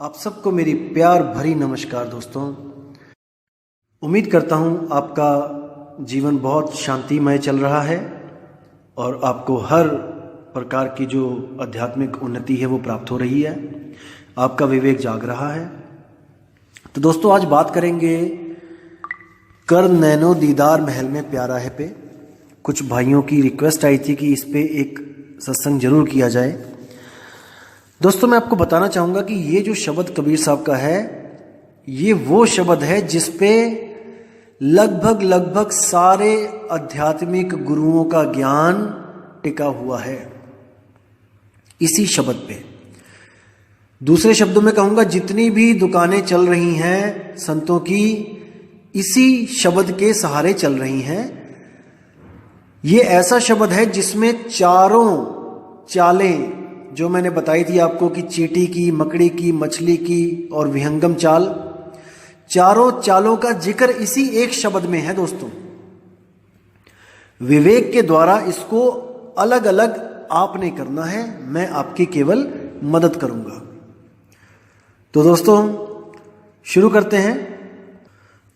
आप सबको मेरी प्यार भरी नमस्कार दोस्तों। उम्मीद करता हूँ आपका जीवन बहुत शांतिमय चल रहा है और आपको हर प्रकार की जो आध्यात्मिक उन्नति है वो प्राप्त हो रही है, आपका विवेक जाग रहा है। तो दोस्तों आज बात करेंगे कर नैनो दीदार महल में प्यारा है पे। कुछ भाइयों की रिक्वेस्ट आई थी कि इस पे एक सत्संग जरूर किया जाए। दोस्तों मैं आपको बताना चाहूँगा कि ये जो शब्द कबीर साहब का है, ये वो शब्द है जिस पे लगभग सारे आध्यात्मिक गुरुओं का ज्ञान टिका हुआ है, इसी शब्द पे। दूसरे शब्दों में कहूँगा जितनी भी दुकानें चल रही हैं संतों की, इसी शब्द के सहारे चल रही हैं। ये ऐसा शब्द है जिसमें चारों चालें जो मैंने बताई थी आपको कि चींटी की, मकड़ी की, मछली की और विहंगम चाल, चारों चालों का जिक्र इसी एक शब्द में है दोस्तों। विवेक के द्वारा इसको अलग अलग आपने करना है, मैं आपकी केवल मदद करूंगा। तो दोस्तों शुरू करते हैं।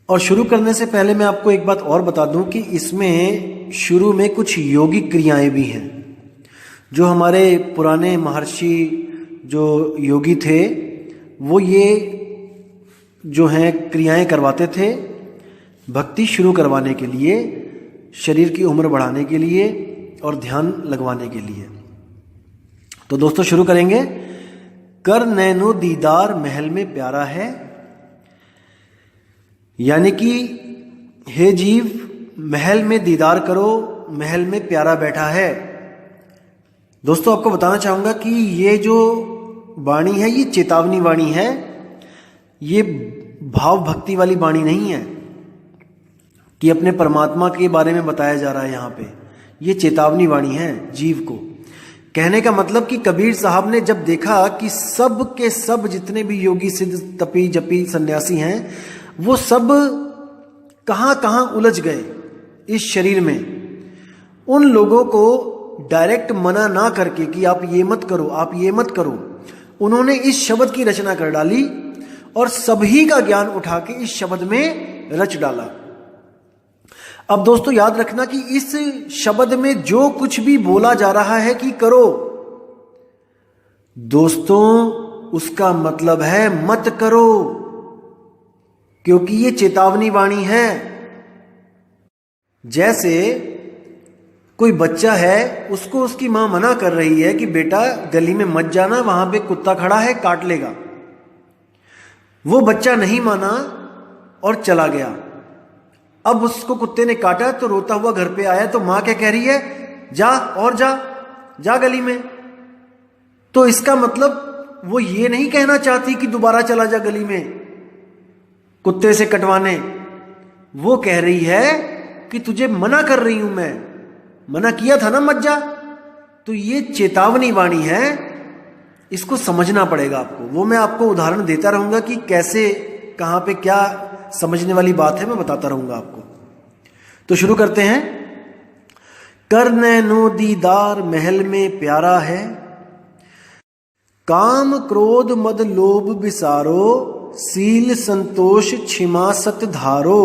और शुरू करने से पहले मैं आपको एक बात और बता दूं कि इसमें शुरू में कुछ योगिक क्रियाएं भी हैं। जो हमारे पुराने महर्षि जो योगी थे वो ये जो हैं क्रियाएं करवाते थे भक्ति शुरू करवाने के लिए, शरीर की उम्र बढ़ाने के लिए और ध्यान लगवाने के लिए। तो दोस्तों शुरू करेंगे। कर नैनो दीदार महल में प्यारा है, यानी कि हे जीव महल में दीदार करो, महल में प्यारा बैठा है। दोस्तों आपको बताना चाहूंगा कि ये जो वाणी है ये चेतावनी वाणी है, ये भाव भक्ति वाली वाणी नहीं है कि अपने परमात्मा के बारे में बताया जा रहा है। यहाँ पे ये चेतावनी वाणी है जीव को। कहने का मतलब कि कबीर साहब ने जब देखा कि सब के सब जितने भी योगी सिद्ध तपी जपी सन्यासी हैं वो सब कहाँ कहाँ उलझ गए इस शरीर में, उन लोगों को डायरेक्ट मना ना करके कि आप ये मत करो, आप ये मत करो, उन्होंने इस शब्द की रचना कर डाली और सभी का ज्ञान उठा के इस शब्द में रच डाला। अब दोस्तों याद रखना कि इस शब्द में जो कुछ भी बोला जा रहा है कि करो, दोस्तों उसका मतलब है मत करो, क्योंकि ये चेतावनी वाणी है। जैसे कोई बच्चा है, उसको उसकी मां मना कर रही है कि बेटा गली में मत जाना, वहां पे कुत्ता खड़ा है काट लेगा। वो बच्चा नहीं माना और चला गया। अब उसको कुत्ते ने काटा तो रोता हुआ घर पे आया, तो मां क्या कह रही है, जा और जा गली में। तो इसका मतलब वो ये नहीं कहना चाहती कि दोबारा चला जा गली में कुत्ते से कटवाने, वो कह रही है कि तुझे मना कर रही हूं, मैं मना किया था ना मत जा। तो ये चेतावनी वाणी है, इसको समझना पड़ेगा आपको। वो मैं आपको उदाहरण देता रहूंगा कि कैसे कहां पे क्या समझने वाली बात है, मैं बताता रहूंगा आपको। तो शुरू करते हैं। कर नैनो दीदार महल में प्यारा है, काम क्रोध मद लोभ विसारो, सील संतोष क्षमा सत धारो,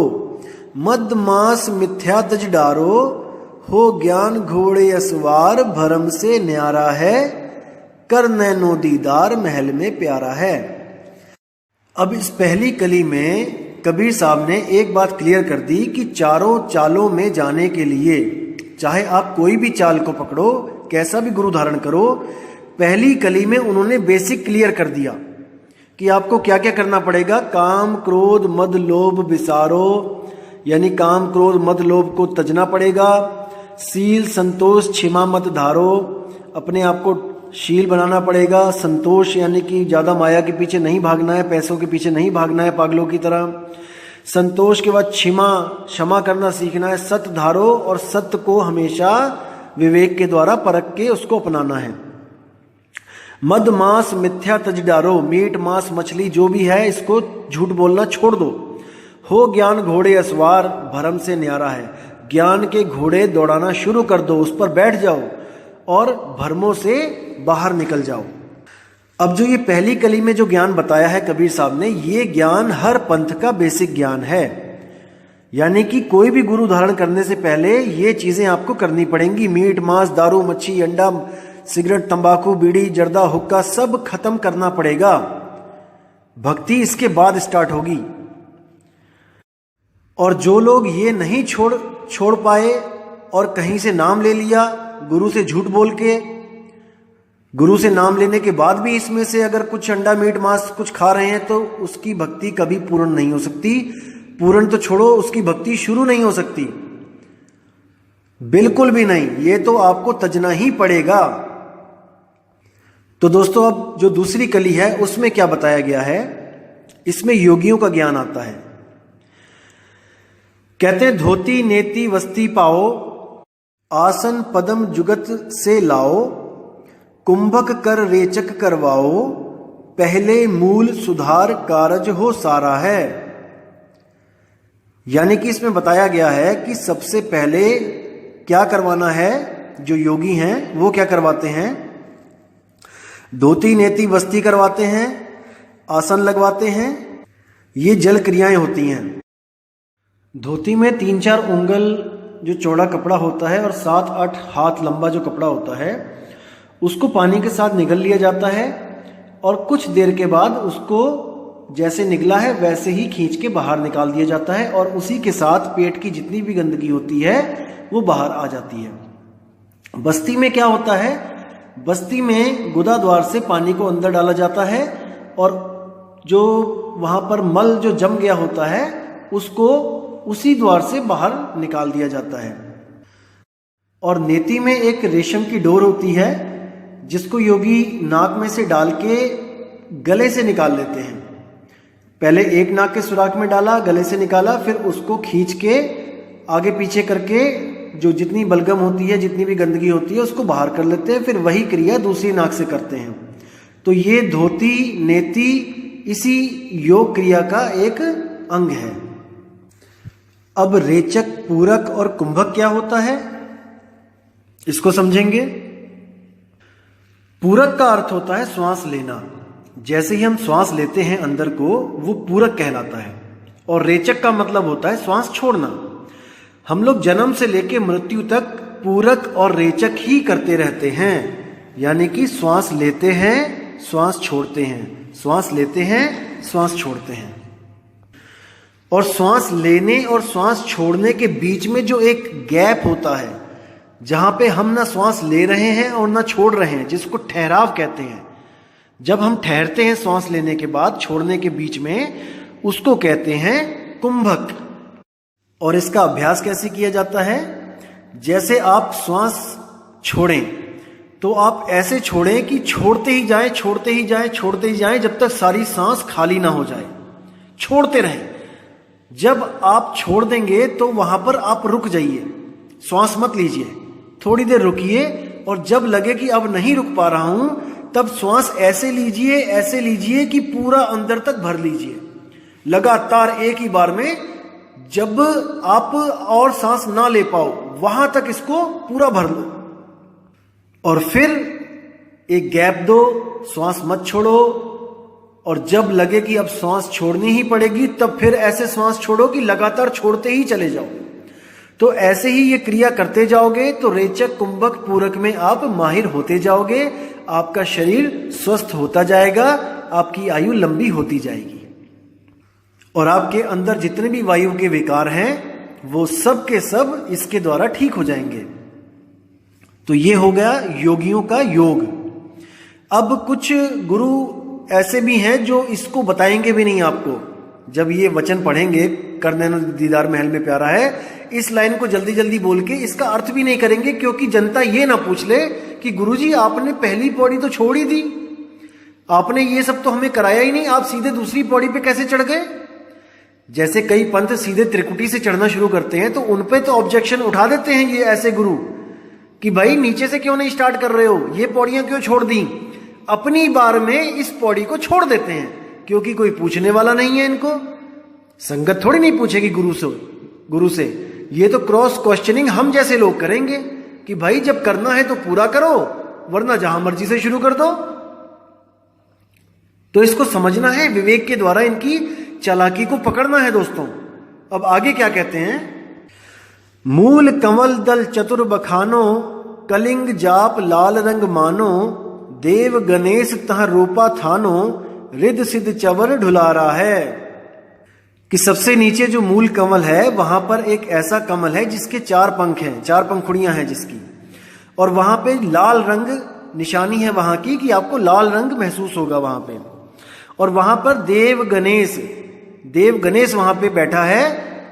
मद मास मिथ्या तज डारो, हो ज्ञान घोड़े असवार, भरम से न्यारा है, कर नैनो दीदार महल में प्यारा है। अब इस पहली कली में कबीर साहब ने एक बात क्लियर कर दी कि चारों चालों में जाने के लिए, चाहे आप कोई भी चाल को पकड़ो, कैसा भी गुरु धारण करो, पहली कली में उन्होंने बेसिक क्लियर कर दिया कि आपको क्या क्या करना पड़ेगा। काम क्रोध मद लोभ विसारो, यानी काम क्रोध मद लोभ को तजना पड़ेगा। सील संतोष क्षमा मत धारो, अपने आप को शील बनाना पड़ेगा। संतोष यानी कि ज्यादा माया के पीछे नहीं भागना है, पैसों के पीछे नहीं भागना है पागलों की तरह। संतोष के बाद क्षमा करना सीखना है। सत धारो, और सत्य को हमेशा विवेक के द्वारा परख के उसको अपनाना है। मद मांस मिथ्या तज डारो, मीट मांस मछली जो भी है इसको झूठ बोलना छोड़ दो। हो ज्ञान घोड़े असवार, भरम से न्यारा है, ज्ञान के घोड़े दौड़ाना शुरू कर दो, उस पर बैठ जाओ और भ्रमों से बाहर निकल जाओ। अब जो ये पहली कली में जो ज्ञान बताया है कबीर साहब ने, ये ज्ञान हर पंथ का बेसिक ज्ञान है। यानी कि कोई भी गुरु धारण करने से पहले ये चीजें आपको करनी पड़ेंगी। मीट मांस दारू मच्छी अंडा सिगरेट तंबाकू बीड़ी जर्दा हुक्का सब खत्म करना पड़ेगा। भक्ति इसके बाद स्टार्ट होगी। और जो लोग ये नहीं छोड़ पाए और कहीं से नाम ले लिया गुरु से झूठ बोल के, गुरु से नाम लेने के बाद भी इसमें से अगर कुछ अंडा मीट मांस कुछ खा रहे हैं, तो उसकी भक्ति कभी पूर्ण नहीं हो सकती। पूर्ण तो छोड़ो, उसकी भक्ति शुरू नहीं हो सकती, बिल्कुल भी नहीं। ये तो आपको तजना ही पड़ेगा। तो दोस्तों, अब जो दूसरी कली है उसमें क्या बताया गया है, इसमें योगियों का ज्ञान आता है। कहते हैं धोती नेति वस्ती पाओ, आसन पदम जुगत से लाओ, कुंभक कर रेचक करवाओ, पहले मूल सुधार कारज हो सारा है। यानी कि इसमें बताया गया है कि सबसे पहले क्या करवाना है। जो योगी हैं वो क्या करवाते हैं, धोती नेति वस्ती करवाते हैं, आसन लगवाते हैं। ये जल क्रियाएं होती हैं। धोती में 3-4 उंगल जो चौड़ा कपड़ा होता है और 7-8 हाथ लंबा जो कपड़ा होता है, उसको पानी के साथ निगल लिया जाता है और कुछ देर के बाद उसको जैसे निगला है वैसे ही खींच के बाहर निकाल दिया जाता है और उसी के साथ पेट की जितनी भी गंदगी होती है वो बाहर आ जाती है। बस्ती में क्या होता है, बस्ती में गुदा द्वार से पानी को अंदर डाला जाता है और जो वहां पर मल जो जम गया होता है उसको उसी द्वार से बाहर निकाल दिया जाता है। और नेति में एक रेशम की डोर होती है जिसको योगी नाक में से डाल के गले से निकाल लेते हैं। पहले एक नाक के सुराख में डाला, गले से निकाला, फिर उसको खींच के आगे पीछे करके जो जितनी बलगम होती है जितनी भी गंदगी होती है उसको बाहर कर लेते हैं। फिर वही क्रिया दूसरी नाक से करते हैं। तो ये धोती नेति इसी योग क्रिया का एक अंग है। अब रेचक पूरक और कुंभक क्या होता है इसको समझेंगे। पूरक का अर्थ होता है श्वास लेना। जैसे ही हम श्वास लेते हैं अंदर को, वो पूरक कहलाता है। और रेचक का मतलब होता है श्वास छोड़ना। हम लोग जन्म से लेके मृत्यु तक पूरक और रेचक ही करते रहते हैं। यानी कि श्वास लेते हैं, श्वास छोड़ते हैं, श्वास लेते हैं, श्वास छोड़ते हैं। और श्वास लेने और श्वास छोड़ने के बीच में जो एक गैप होता है, जहां पे हम ना श्वास ले रहे हैं और ना छोड़ रहे हैं, जिसको ठहराव कहते हैं। जब हम ठहरते हैं श्वास लेने के बाद छोड़ने के बीच में, उसको कहते हैं कुंभक। और इसका अभ्यास कैसे किया जाता है, जैसे आप श्वास छोड़ें तो आप ऐसे छोड़ें कि छोड़ते ही जाएं, छोड़ते ही जाएं, छोड़ते ही जाएं जब तक सारी सांस खाली ना हो जाए। छोड़ते रहें। जब आप छोड़ देंगे तो वहां पर आप रुक जाइए, श्वास मत लीजिए, थोड़ी देर रुकिए और जब लगे कि अब नहीं रुक पा रहा हूं तब श्वास ऐसे लीजिए कि पूरा अंदर तक भर लीजिए, लगातार एक ही बार में। जब आप और सांस ना ले पाओ वहां तक इसको पूरा भर लो और फिर एक गैप दो, श्वास मत छोड़ो। और जब लगे कि अब श्वास छोड़नी ही पड़ेगी तब फिर ऐसे श्वास छोड़ो कि लगातार छोड़ते ही चले जाओ। तो ऐसे ही ये क्रिया करते जाओगे तो रेचक कुंभक पूरक में आप माहिर होते जाओगे। आपका शरीर स्वस्थ होता जाएगा, आपकी आयु लंबी होती जाएगी और आपके अंदर जितने भी वायु के विकार हैं वो सब के सब इसके द्वारा ठीक हो जाएंगे। तो ये हो गया योगियों का योग। अब कुछ गुरु ऐसे भी हैं जो इसको बताएंगे भी नहीं आपको। जब ये वचन पढ़ेंगे, कर नैनो दीदार महल में प्यारा है, इस लाइन को जल्दी जल्दी बोल के इसका अर्थ भी नहीं करेंगे, क्योंकि जनता ये ना पूछ ले कि गुरुजी आपने पहली पौड़ी तो छोड़ ही दी, आपने ये सब तो हमें कराया ही नहीं, आप सीधे दूसरी पौड़ी पे कैसे चढ़ गए। जैसे कई पंथ सीधे त्रिकुटी से चढ़ना शुरू करते हैं तो उनपे तो ऑब्जेक्शन उठा देते हैं ये ऐसे गुरु कि भाई नीचे से क्यों नहीं स्टार्ट कर रहे हो, ये पौड़ियां क्यों छोड़ दी। अपनी बार में इस पौड़ी को छोड़ देते हैं क्योंकि कोई पूछने वाला नहीं है। इनको संगत थोड़ी नहीं पूछेगी गुरु से। ये तो क्रॉस क्वेश्चनिंग हम जैसे लोग करेंगे कि भाई जब करना है तो पूरा करो, वरना जहां मर्जी से शुरू कर दो। तो इसको समझना है, विवेक के द्वारा इनकी चालाकी को पकड़ना है दोस्तों। अब आगे क्या कहते हैं, मूल कमल दल चतुर बखानो, कलिंग जाप लाल रंग मानो, देव गणेश तह रूपा थानो, रिद सिद्ध चवर ढुलारा है। कि सबसे नीचे जो मूल कमल है वहां पर एक ऐसा कमल है जिसके 4 पंख हैं, 4 पंखुड़ियां हैं जिसकी, और वहां पे लाल रंग निशानी है वहां की, कि आपको लाल रंग महसूस होगा वहां पे। और वहां पर देव गणेश वहां पे बैठा है,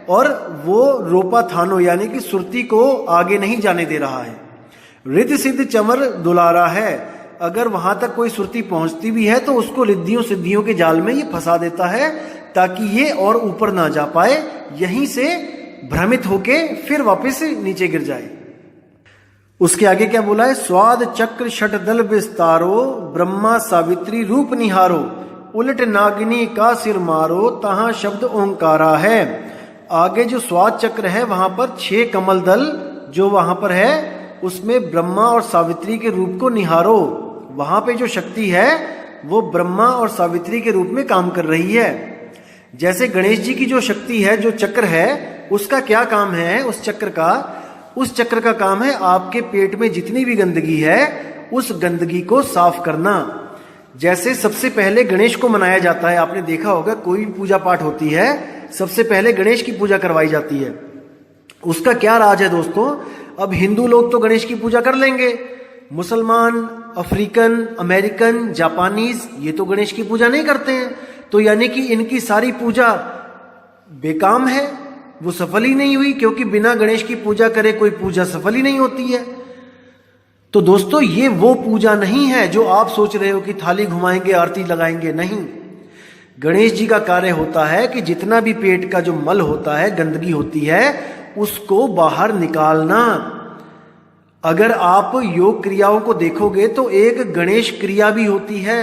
और वो रोपा थानो यानी कि सुरती को आगे नहीं जाने दे रहा है। रिद्ध सिद्ध चमर दुलारा है, अगर वहां तक कोई सुरती पहुंचती भी है तो उसको रिद्धियों सिद्धियों के जाल में ये फंसा देता है, ताकि ये और ऊपर ना जा पाए, यहीं से भ्रमित होके फिर वापस नीचे गिर जाए। उसके आगे क्या बोला है, स्वाद चक्र शट दल विस्तारो, ब्रह्मा सावित्री रूप निहारो, उलट नागिनी का सिर मारो, तहां शब्द ओंकारा है। आगे जो स्वाद चक्र है वहां पर 6 कमल दल जो वहां पर है, उसमें ब्रह्मा और सावित्री के रूप को निहारो। वहां पे जो शक्ति है वो ब्रह्मा और सावित्री के रूप में काम कर रही है। जैसे गणेश जी की जो शक्ति है, जो चक्र है, उसका क्या काम है, उस चक्र का काम है आपके पेट में जितनी भी गंदगी है उस गंदगी को साफ करना। जैसे सबसे पहले गणेश को मनाया जाता है, आपने देखा होगा कोई भी पूजा पाठ होती है सबसे पहले गणेश की पूजा करवाई जाती है। उसका क्या राज है दोस्तों, अब हिंदू लोग तो गणेश की पूजा कर लेंगे, मुसलमान, अफ्रीकन, अमेरिकन, जापानीज ये तो गणेश की पूजा नहीं करते हैं, तो यानी कि इनकी सारी पूजा बेकाम है, वो सफल ही नहीं हुई, क्योंकि बिना गणेश की पूजा करे कोई पूजा सफल ही नहीं होती है। तो दोस्तों ये वो पूजा नहीं है जो आप सोच रहे हो कि थाली घुमाएंगे आरती लगाएंगे, नहीं। गणेश जी का कार्य होता है कि जितना भी पेट का जो मल होता है, गंदगी होती है, उसको बाहर निकालना। अगर आप योग क्रियाओं को देखोगे तो एक गणेश क्रिया भी होती है।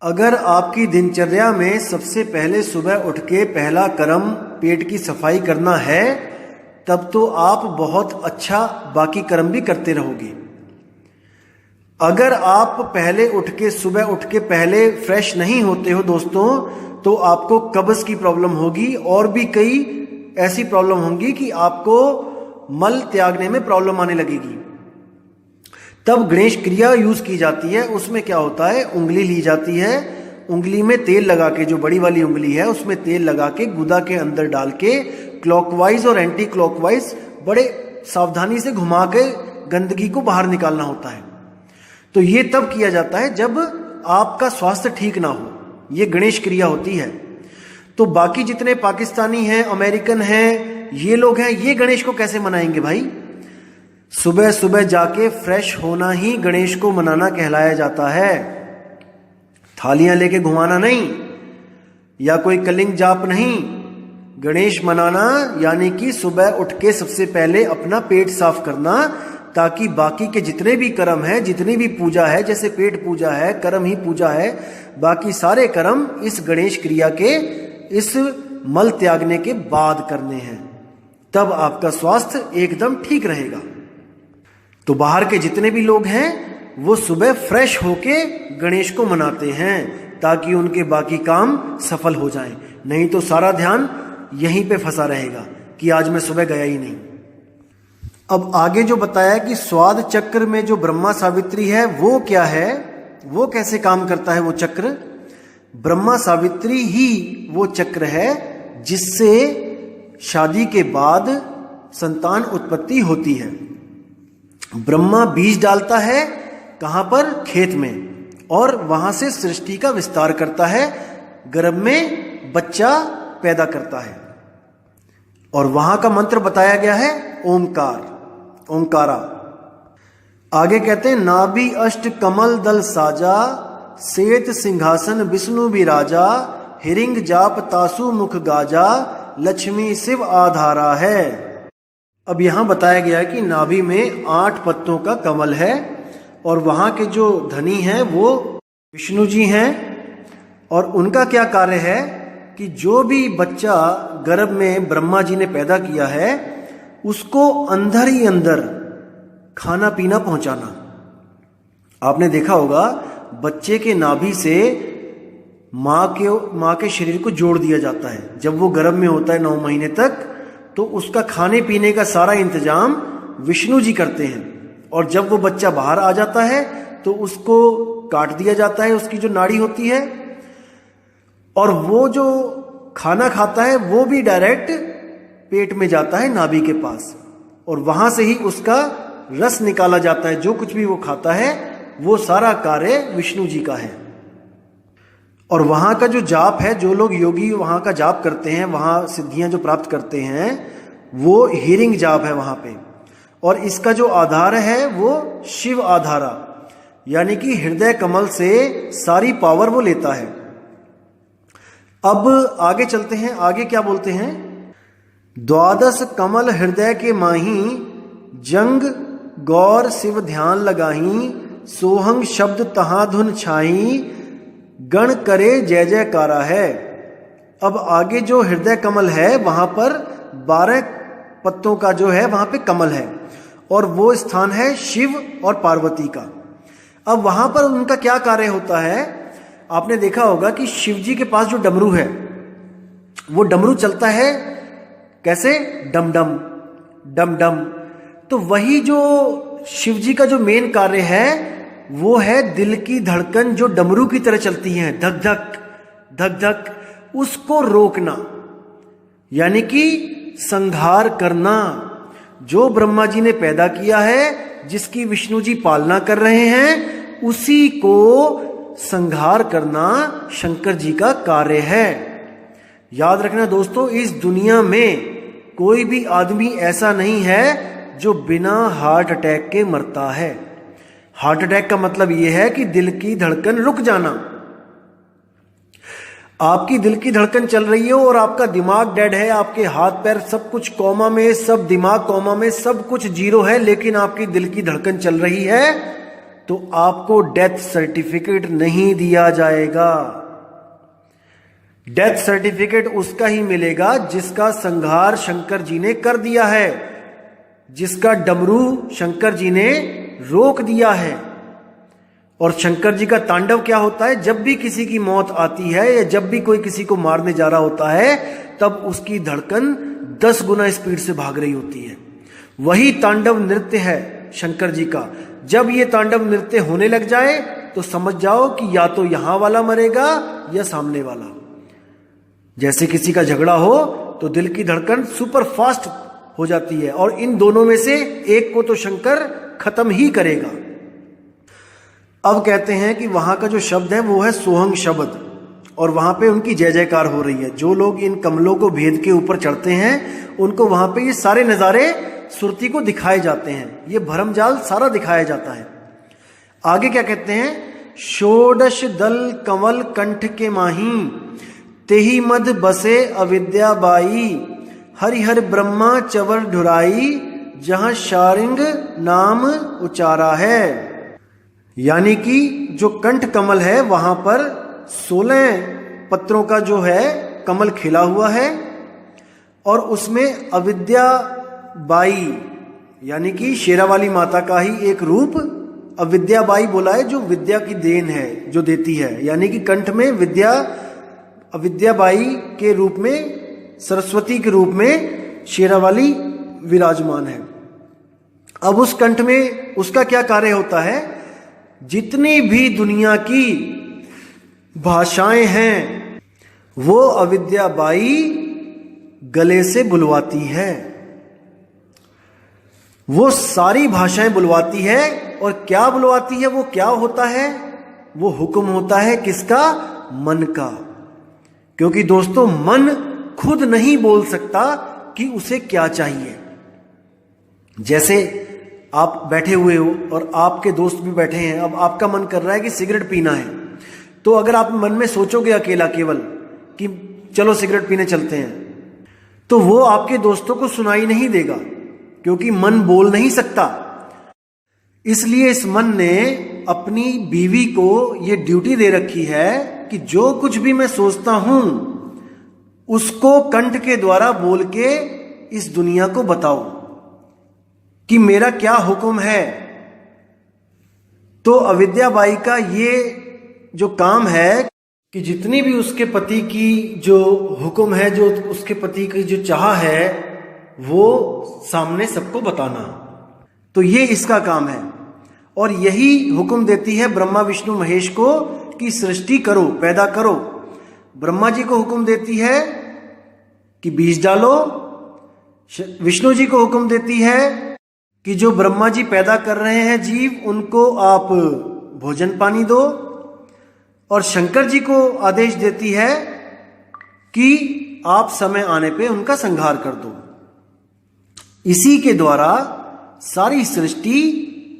अगर आपकी दिनचर्या में सबसे पहले सुबह उठ के पहला कर्म पेट की सफाई करना है, तब तो आप बहुत अच्छा बाकी कर्म भी करते रहोगे। अगर आप पहले उठ के सुबह उठ के पहले फ्रेश नहीं होते हो दोस्तों, तो आपको कब्ज की प्रॉब्लम होगी, और भी कई ऐसी प्रॉब्लम होंगी कि आपको मल त्यागने में प्रॉब्लम आने लगेगी। तब गणेश क्रिया यूज की जाती है। उसमें क्या होता है, उंगली ली जाती है, उंगली में तेल लगा के, जो बड़ी वाली उंगली है उसमें तेल लगा के गुदा के अंदर डाल के क्लॉकवाइज और एंटी क्लॉकवाइज बड़े सावधानी से घुमा के गंदगी को बाहर निकालना होता है। तो ये तब किया जाता है जब आपका स्वास्थ्य ठीक ना हो, ये गणेश क्रिया होती है। तो बाकी जितने पाकिस्तानी हैं, अमेरिकन हैं, ये लोग हैं, ये गणेश को कैसे मनाएंगे भाई? सुबह सुबह जाके फ्रेश होना ही गणेश को मनाना कहलाया जाता है। थालियां लेके घुमाना नहीं, या कोई कलिंग जाप नहीं। गणेश मनाना यानी कि सुबह उठ के सबसे पहले अपना पेट साफ करना, ताकि बाकी के जितने भी कर्म है, जितनी भी पूजा है, जैसे पेट पूजा है, कर्म ही पूजा है, बाकी सारे कर्म इस गणेश क्रिया के, इस मल त्यागने के बाद करने हैं। तब आपका स्वास्थ्य एकदम ठीक रहेगा। तो बाहर के जितने भी लोग हैं वो सुबह फ्रेश होके गणेश को मनाते हैं, ताकि उनके बाकी काम सफल हो जाएं। नहीं तो सारा ध्यान यहीं पे फंसा रहेगा कि आज मैं सुबह गया ही नहीं। अब आगे जो बताया कि स्वाद चक्र में जो ब्रह्मा सावित्री है वो क्या है, वो कैसे काम करता है वो चक्र? ब्रह्मा सावित्री ही वो चक्र है जिससे शादी के बाद संतान उत्पत्ति होती है। ब्रह्मा बीज डालता है कहां पर? खेत में, और वहां से सृष्टि का विस्तार करता है, गर्भ में बच्चा पैदा करता है। और वहां का मंत्र बताया गया है ओमकार, ओंकारा। आगे कहते हैं नाभि अष्ट कमल दल साजा, श्वेत सिंहासन विष्णु विराजा, हिरिंग जाप तासु मुख गाजा, लक्ष्मी शिव आधारा है। अब यहां बताया गया है कि नाभि में 8 पत्तों का कमल है, और वहां के जो धनी हैं वो विष्णु जी हैं। और उनका क्या कार्य है कि जो भी बच्चा गर्भ में ब्रह्मा जी ने पैदा किया है उसको अंदर ही अंदर खाना पीना पहुंचाना। आपने देखा होगा बच्चे के नाभि से माँ के शरीर को जोड़ दिया जाता है। जब वो गर्भ में होता है 9 महीने तक, तो उसका खाने पीने का सारा इंतजाम विष्णु जी करते हैं। और जब वो बच्चा बाहर आ जाता है तो उसको काट दिया जाता है, उसकी जो नाड़ी होती है, और वो जो खाना खाता है वो भी डायरेक्ट पेट में जाता है नाभि के पास, और वहां से ही उसका रस निकाला जाता है। जो कुछ भी वो खाता है वो सारा कार्य विष्णु जी का है। और वहां का जो जाप है, जो लोग योगी वहां का जाप करते हैं, वहां सिद्धियां जो प्राप्त करते हैं, वो हीरिंग जाप है वहां पे। और इसका जो आधार है वो शिव आधारा, यानी कि हृदय कमल से सारी पावर वो लेता है। अब आगे चलते हैं, आगे क्या बोलते हैं? 12 कमल हृदय के माही, जंग गौर शिव ध्यान लगाही, सोहंग शब्द तहां धुन छाई, गण करे जय जयकारा है। अब आगे जो हृदय कमल है वहां पर 12 पत्तों का जो है वहां पे कमल है, और वो स्थान है शिव और पार्वती का। अब वहां पर उनका क्या कार्य होता है? आपने देखा होगा कि शिव जी के पास जो डमरू है, वो डमरू चलता है कैसे? डम डम डम डम। तो वही जो शिव जी का जो मेन कार्य है वो है दिल की धड़कन जो डमरू की तरह चलती है, धक धक धक धक, उसको रोकना, यानी कि संहार करना। जो ब्रह्मा जी ने पैदा किया है, जिसकी विष्णु जी पालना कर रहे हैं, उसी को संहार करना शंकर जी का कार्य है। याद रखना दोस्तों, इस दुनिया में कोई भी आदमी ऐसा नहीं है जो बिना हार्ट अटैक के मरता है। हार्ट अटैक का मतलब यह है कि दिल की धड़कन रुक जाना। आपकी दिल की धड़कन चल रही हो और आपका दिमाग डेड है, आपके हाथ पैर सब कुछ कोमा में, सब दिमाग कोमा में, सब कुछ जीरो है, लेकिन आपकी दिल की धड़कन चल रही है, तो आपको डेथ सर्टिफिकेट नहीं दिया जाएगा। डेथ सर्टिफिकेट उसका ही मिलेगा जिसका संहार शंकर जी ने कर दिया है, जिसका डमरू शंकर जी ने रोक दिया है। और शंकर जी का तांडव क्या होता है? जब भी किसी की मौत आती है या जब भी कोई किसी को मारने जा रहा होता है, तब उसकी धड़कन 10 गुना स्पीड से भाग रही होती है। वही तांडव नृत्य है शंकर जी का। जब ये तांडव नृत्य होने लग जाए तो समझ जाओ कि या तो यहां वाला मरेगा या सामने वाला। जैसे किसी का झगड़ा हो तो दिल की धड़कन सुपर फास्ट हो जाती है, और इन दोनों में से एक को तो शंकर खत्म ही करेगा। अब कहते हैं कि वहां का जो शब्द है वो है सोहंग शब्द, और वहां पे उनकी जय जयकार हो रही है। जो लोग इन कमलों को भेद के ऊपर चढ़ते हैं, उनको वहां पे ये सारे नजारे सुरती को दिखाए जाते हैं, ये भरमजाल सारा दिखाया जाता है। आगे क्या कहते हैं? षोडश दल कंवल कंठ के माही, तेहि मध बसे अविद्या बाई, हरिहर ब्रह्मा चवर ढुराई, जहां शारिंग नाम उचारा है। यानी कि जो कंठ कमल है वहां पर 16 पत्रों का जो है कमल खिला हुआ है, और उसमें अविद्या बाई यानी कि शेरावाली माता का ही एक रूप अविद्या बाई बोला है, जो विद्या की देन है, जो देती है। यानी कि कंठ में विद्या, अविद्या बाई के रूप में, सरस्वती के रूप में शेरावाली विराजमान है। अब उस कंठ में उसका क्या कार्य होता है? जितनी भी दुनिया की भाषाएं हैं वो अविद्या बाई गले से बुलवाती है, वो सारी भाषाएं बुलवाती है। और क्या बुलवाती है? वो क्या होता है? वो हुक्म होता है किसका? मन का। क्योंकि दोस्तों मन खुद नहीं बोल सकता कि उसे क्या चाहिए। जैसे आप बैठे हुए हो और आपके दोस्त भी बैठे हैं, अब आपका मन कर रहा है कि सिगरेट पीना है, तो अगर आप मन में सोचोगे अकेला केवल कि चलो सिगरेट पीने चलते हैं, तो वो आपके दोस्तों को सुनाई नहीं देगा, क्योंकि मन बोल नहीं सकता। इसलिए इस मन ने अपनी बीवी को ये ड्यूटी दे रखी है कि जो कुछ भी मैं सोचता हूं उसको कंठ के द्वारा बोल के इस दुनिया को बताओ कि मेरा क्या हुक्म है। तो अविद्या बाई का ये जो काम है कि जितनी भी उसके पति की जो हुक्म है, जो उसके पति की जो चाह है, वो सामने सबको बताना। तो ये इसका काम है। और यही हुक्म देती है ब्रह्मा विष्णु महेश को कि सृष्टि करो, पैदा करो। ब्रह्मा जी को हुक्म देती है कि बीज डालो, विष्णु जी को हुक्म देती है कि जो ब्रह्मा जी पैदा कर रहे हैं जीव, उनको आप भोजन पानी दो, और शंकर जी को आदेश देती है कि आप समय आने पे उनका संहार कर दो। इसी के द्वारा सारी सृष्टि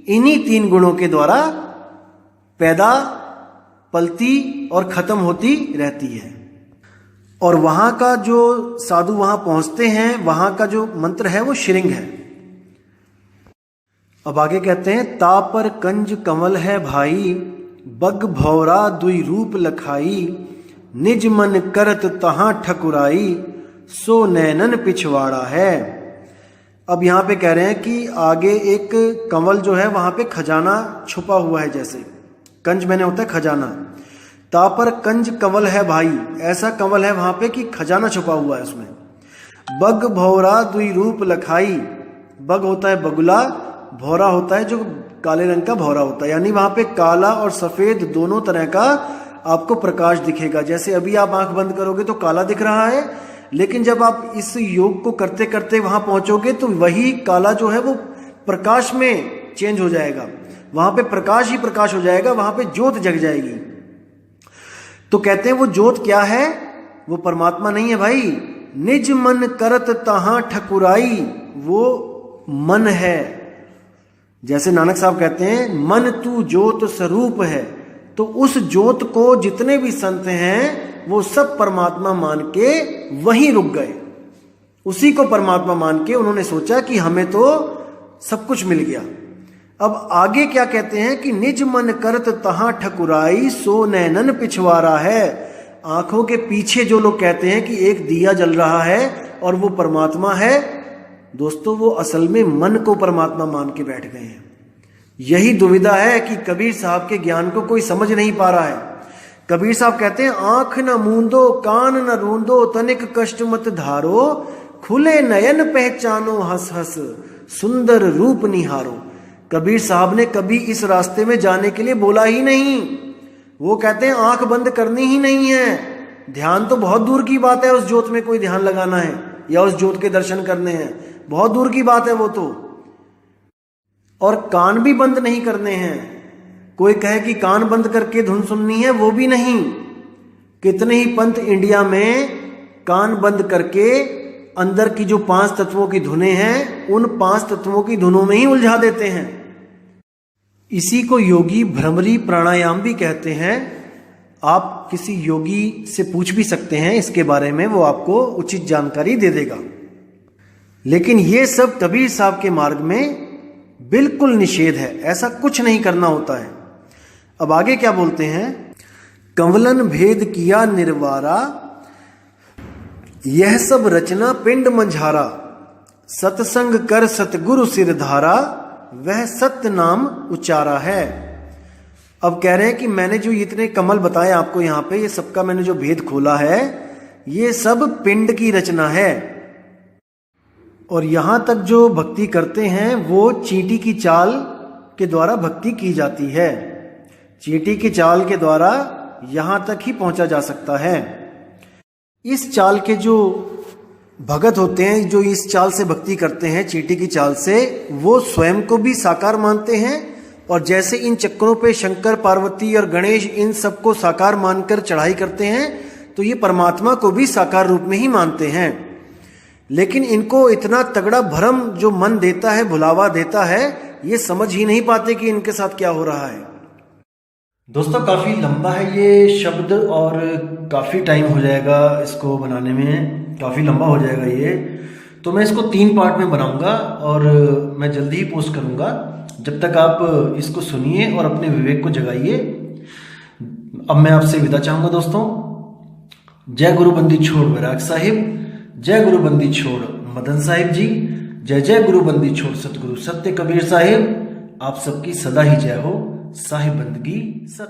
इन्हीं 3 गुणों के द्वारा पैदा, पलती और खत्म होती रहती है। और वहां का जो साधु वहां पहुंचते हैं, वहां का जो मंत्र है वो श्रृंग है। अब आगे कहते हैं, ता पर कंज कमल है भाई, बग भौरा दुई रूप लखाई, निज मन करत तहां ठकुराई, सो नैनन पिछवाड़ा है। अब यहां पे कह रहे हैं कि आगे एक कमल जो है वहां पे खजाना छुपा हुआ है। जैसे कंज मैंने होता है खजाना, ता पर कंज कंवल है भाई, ऐसा कंवल है वहां पे कि खजाना छुपा हुआ है उसमें। बग भौरा दुई रूप लखाई, बग होता है बगुला, भौरा होता है जो काले रंग का भौरा होता है, यानी वहां पे काला और सफेद दोनों तरह का आपको प्रकाश दिखेगा। जैसे अभी आप आंख बंद करोगे तो काला दिख रहा है, लेकिन जब आप इस योग को करते करते वहां पहुंचोगे तो वही काला जो है वो प्रकाश में चेंज हो जाएगा, वहां पे प्रकाश ही प्रकाश हो जाएगा, वहां पे ज्योत जग जाएगी। तो कहते हैं वो ज्योत क्या है? वो परमात्मा नहीं है भाई। निज मन करत तहां ठकुराई, वो मन है। जैसे नानक साहब कहते हैं, मन तू ज्योत स्वरूप है। तो उस ज्योत को जितने भी संत हैं वो सब परमात्मा मान के वहीं रुक गए। उसी को परमात्मा मान के उन्होंने सोचा कि हमें तो सब कुछ मिल गया। अब आगे क्या कहते हैं कि निज मन करत तहां ठकुराई, सो नैनन पिछवाड़ा है। आंखों के पीछे जो लोग कहते हैं कि एक दिया जल रहा है और वो परमात्मा है, दोस्तों वो असल में मन को परमात्मा मान के बैठ गए हैं। यही दुविधा है कि कबीर साहब के ज्ञान को कोई समझ नहीं पा रहा है। कबीर साहब कहते हैं, आंख न मूंदो कान न रूंदो, तनिक कष्ट मत धारो, खुले नयन पहचानो हंस हंस, सुंदर रूप निहारो। कबीर साहब ने कभी इस रास्ते में जाने के लिए बोला ही नहीं। वो कहते हैं आंख बंद करनी ही नहीं है। ध्यान तो बहुत दूर की बात है, उस ज्योत में कोई ध्यान लगाना है या उस ज्योत के दर्शन करने हैं, बहुत दूर की बात है वो तो। और कान भी बंद नहीं करने हैं। कोई कहे कि कान बंद करके धुन सुननी है, वो भी नहीं। कितने ही पंथ इंडिया में कान बंद करके अंदर की जो 5 तत्वों की धुनें हैं, उन 5 तत्वों की धुनों में ही उलझा देते हैं। इसी को योगी भ्रमरी प्राणायाम भी कहते हैं। आप किसी योगी से पूछ भी सकते हैं इसके बारे में, वो आपको उचित जानकारी दे देगा। लेकिन ये सब कबीर साहब के मार्ग में बिल्कुल निषेध है, ऐसा कुछ नहीं करना होता है। अब आगे क्या बोलते हैं, कंवलन भेद किया निर्वारा, यह सब रचना पिंड मंझारा, सतसंग कर सतगुरु सिरधारा, वह सत्य नाम उचारा है। अब कह रहे हैं कि मैंने जो इतने कमल बताए आपको यहाँ पे, ये सबका मैंने जो भेद खोला है, ये सब पिंड की रचना है। और यहां तक जो भक्ति करते हैं वो चींटी की चाल के द्वारा भक्ति की जाती है। चींटी की चाल के द्वारा यहां तक ही पहुंचा जा सकता है। इस चाल के जो भगत होते हैं, जो इस चाल से भक्ति करते हैं, चींटी की चाल से, वो स्वयं को भी साकार मानते हैं। और जैसे इन चक्रों पे शंकर, पार्वती और गणेश इन सबको साकार मानकर चढ़ाई करते हैं, तो ये परमात्मा को भी साकार रूप में ही मानते हैं। लेकिन इनको इतना तगड़ा भ्रम जो मन देता है, भुलावा देता है, ये समझ ही नहीं पाते कि इनके साथ क्या हो रहा है। दोस्तों काफ़ी लंबा है ये शब्द और काफ़ी टाइम हो जाएगा इसको बनाने में, काफ़ी लंबा हो जाएगा ये। तो मैं इसको 3 पार्ट में बनाऊंगा और मैं जल्दी ही पोस्ट करूंगा। जब तक आप इसको सुनिए और अपने विवेक को जगाइए। अब मैं आपसे विदा चाहूंगा दोस्तों। जय गुरु बंदी छोड़ वैराग साहिब, जय गुरु बंदी छोड़ मदन साहिब जी, जय जय गुरु बंदी छोड़ सतगुरु सत्य कबीर साहिब। आप सबकी सदा ही जय हो। साहिब बंदगी सत्य।